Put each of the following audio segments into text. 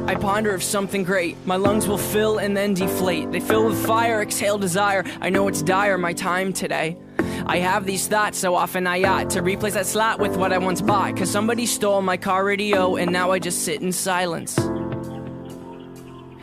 I ponder of something great. My lungs will fill and then deflate. They fill with fire, exhale desire. I know it's dire, my time today. I have these thoughts so often I ought to replace that slot with what I once bought. Cause somebody stole my car radio and now I just sit in silence.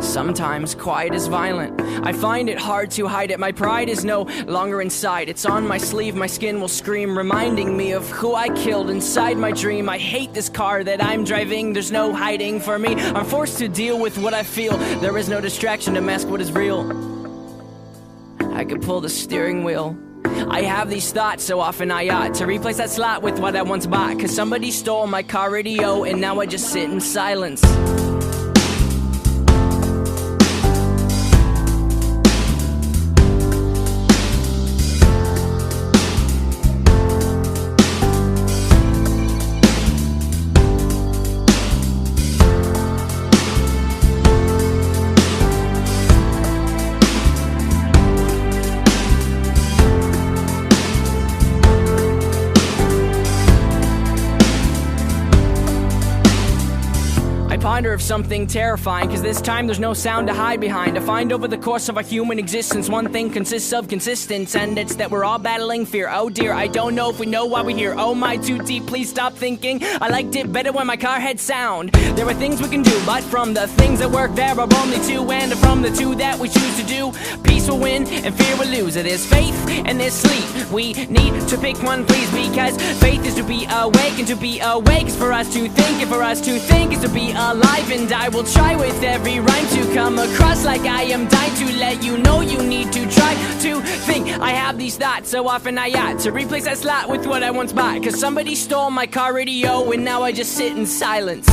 Sometimes quiet is violent. I find it hard to hide it. My pride is no longer inside. It's on my sleeve, my skin will scream, reminding me of who I killed inside my dream. I hate this car that I'm driving. There's no hiding for me. I'm forced to deal with what I feel. There is no distraction to mask what is real. I could pull the steering wheel. I have these thoughts so often I ought to replace that slot with what I once bought. Cause somebody stole my car radio and now I just sit in silence. Ponder of something terrifying, cause this time there's no sound to hide behind. I find over the course of our human existence, one thing consists of consistence, and it's that we're all battling fear. Oh dear, I don't know if we know why we're here. Oh my, too deep, please stop thinking. I liked it better when my car had sound. There are things we can do, but from the things that work there are only two, and from the two that we choose to do, peace will win and fear will lose. It is faith and there's sleep. We need to pick one, please, because faith is to be awake, and to be awake is for us to think, and for us to think is to be alive. And I will try with every rhyme to come across like I am dying to let you know you need to try to think. I have these thoughts so often I ought to replace that slot with what I once bought. Cause somebody stole my car radio and now I just sit in silence.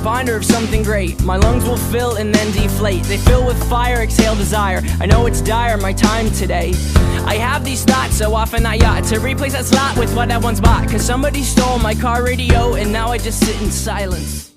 Binder of something great. My lungs will fill and then deflate. They fill with fire, exhale desire. I know it's dire, my time today. I have these thoughts so often I ought to replace that slot with what I once bought. Cause somebody stole my car radio and now I just sit in silence.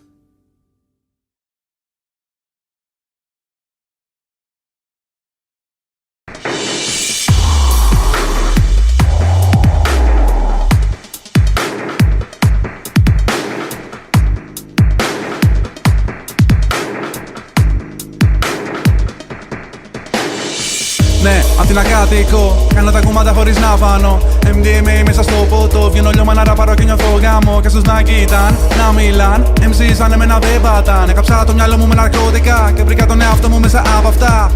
네, Αθήνα κάτοικο, κάνω τα κομμάτια χωρίς να φάνω. MDMA μέσα στο ποτό, βγαίνω λιώμα να ραπαρώ και νιώθω γάμο. Και στους να κοίταν, να μιλάν, MC σαν εμένα δεν πατάν. Έκαψα το μυαλό μου με ναρκωτικά και βρήκα τον εαυτό μου μέσα από αυτά.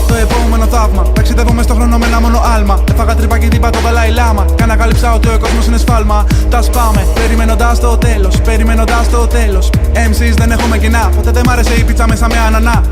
Το επόμενο θαύμα. Ταξιδεύω μες στο χρόνο με ένα μόνο άλμα. Έφαγα τρύπα και τύπα το Δαλάι Λάμα. Κι ανακάλυψα ότι ο κόσμος είναι σφάλμα. Τα σπάμε, περιμένοντας το τέλος. Περιμένοντας το τέλος. MCs δεν έχουμε κοινά. Ποτέ δεν μ' άρεσε η πίτσα μέσα με ανανά.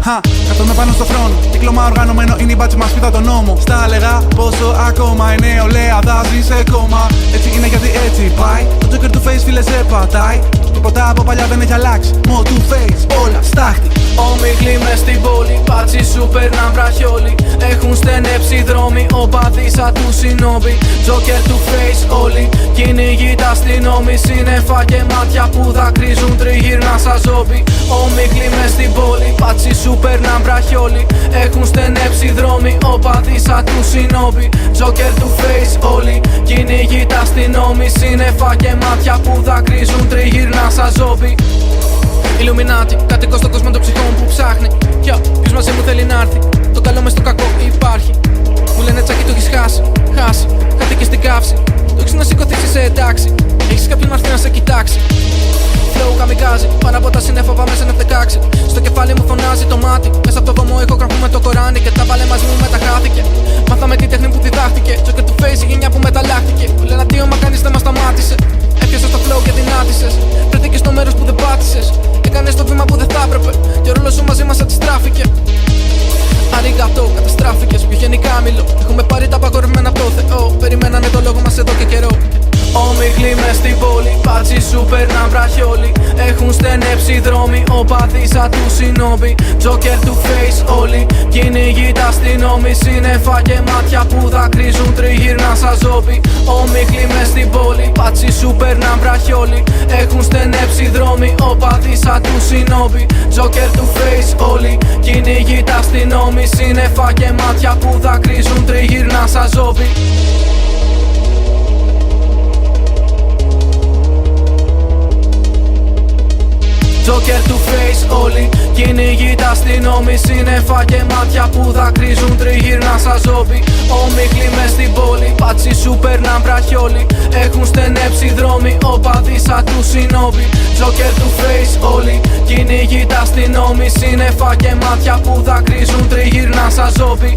Καθόμαι πάνω στο θρόνο. Κύκλωμα οργανωμένο είναι η μπάτση μας, πήτα τον νόμο. Στα έλεγα πόσο ακόμα η νεολαία δάζει σε κόμμα. Έτσι είναι γιατί έτσι πάει. Το Joker του face φίλε σε πατάει. Τίποτα από παλιά δεν έχει αλλάξει. Mo του face, όλα στάχτη. Όμιχλοι μες στην πόλη, πάτσι σου περνάν βραχιόλι. Έχουν στενέψει δρόμοι, οπαδοί σαν του συνόμπι. Τζόκερ του face όλοι, κυνηγοί τα αστυνόμοι. Σύννεφα και μάτια που δακρύζουν τριγύρνα σαν ζόμπι. Όμιχλοι μες στην πόλη, πάτσι σου περνάν βραχιόλι. Έχουν στενέψει δρόμοι, οπαδοί σαν του συνόμπι. Τζόκερ του face όλοι, κυνηγοί τα αστυνόμοι. Σύννεφα και μάτια που δακρύζουν τριγύρνα σαν ζόμπι. Ιλουμινάτι, κατοικώ στον κόσμο των ψυχών που ψάχνει. Ποιος μαζί μου θέλει να έρθει, το καλό μες στο κακό υπάρχει. Μου λένε τσάκι το έχεις χάσει, κατοίκεις στην καύση. Το έχεις να σηκωθείς είσαι εντάξει, έχεις κάποιον να έρθει να σε κοιτάξει. Flow καμικάζει, πάνω από τα σύννεφα πάμε σε ένα φτεκάξι. Στο κεφάλι μου φωνάζει το μάτι, μέσα από το βωμό ηχογραφούμε το Κοράνι. Και τα βάλε μαζί μου μεταγράφηκε. Μάθαμε τη τέχνη που διδάχτηκε. Τζόκερ του face η γενιά που μεταλλάχτηκε. Μου λένε αντίο μα κανείς δεν μας σταμάτησε. Έπιασες το flow και δυνάτησες. Βρεθήκες στο μέρος που δεν πάτησες. Έκανες το βήμα που δεν θα έπρεπε. Και ο ρόλος σου μαζί μας αντιστράφηκε. Αρίγατο, καταστράφηκες. Πιο γενικά μιλώ. Έχουμε πάρει τα απαγορευμένα από το Θεό. Περιμένανε το λόγο μας εδώ και καιρό. Όμιχλοι μες στην πόλη, πάτσι σου περνάν βραχιόλι. Έχουν στενέψει δρόμοι, οπαδοί σαν του συνόμπι. Τζόκερ του face όλοι, κυνηγοί τα αστυνόμοι. Σύννεφα και μάτια που δακρύζουν τριγύρνα σαν ζόμπι. Όμιχλοι μες στην πόλη, πάτσι σου περνάν βραχιόλι. Έχουν στενέψει δρόμοι, οπαδοί σαν του συνόμπι. Τζόκερ του face όλοι, κυνηγοί τα αστυνόμοι. Σύννεφα και μάτια που δακρύζουν τριγύρνα σαν ζόμπι. Τζόκερ του face όλοι, κυνηγοί τα αστυνόμοι. Σύννεφα και μάτια που δακρύζουν τριγύρνα σαν ζόμπι. Όμιχλοι μες στην πόλη, πάτσι σου περνάν βραχιόλι. Έχουν στενέψει δρόμοι, οπαδοί σαν του συνόμπι. Τζόκερ του face όλοι, κυνηγοί τα αστυνόμοι. Σύννεφα και μάτια που δακρύζουν τριγύρνα σαν ζόμπι.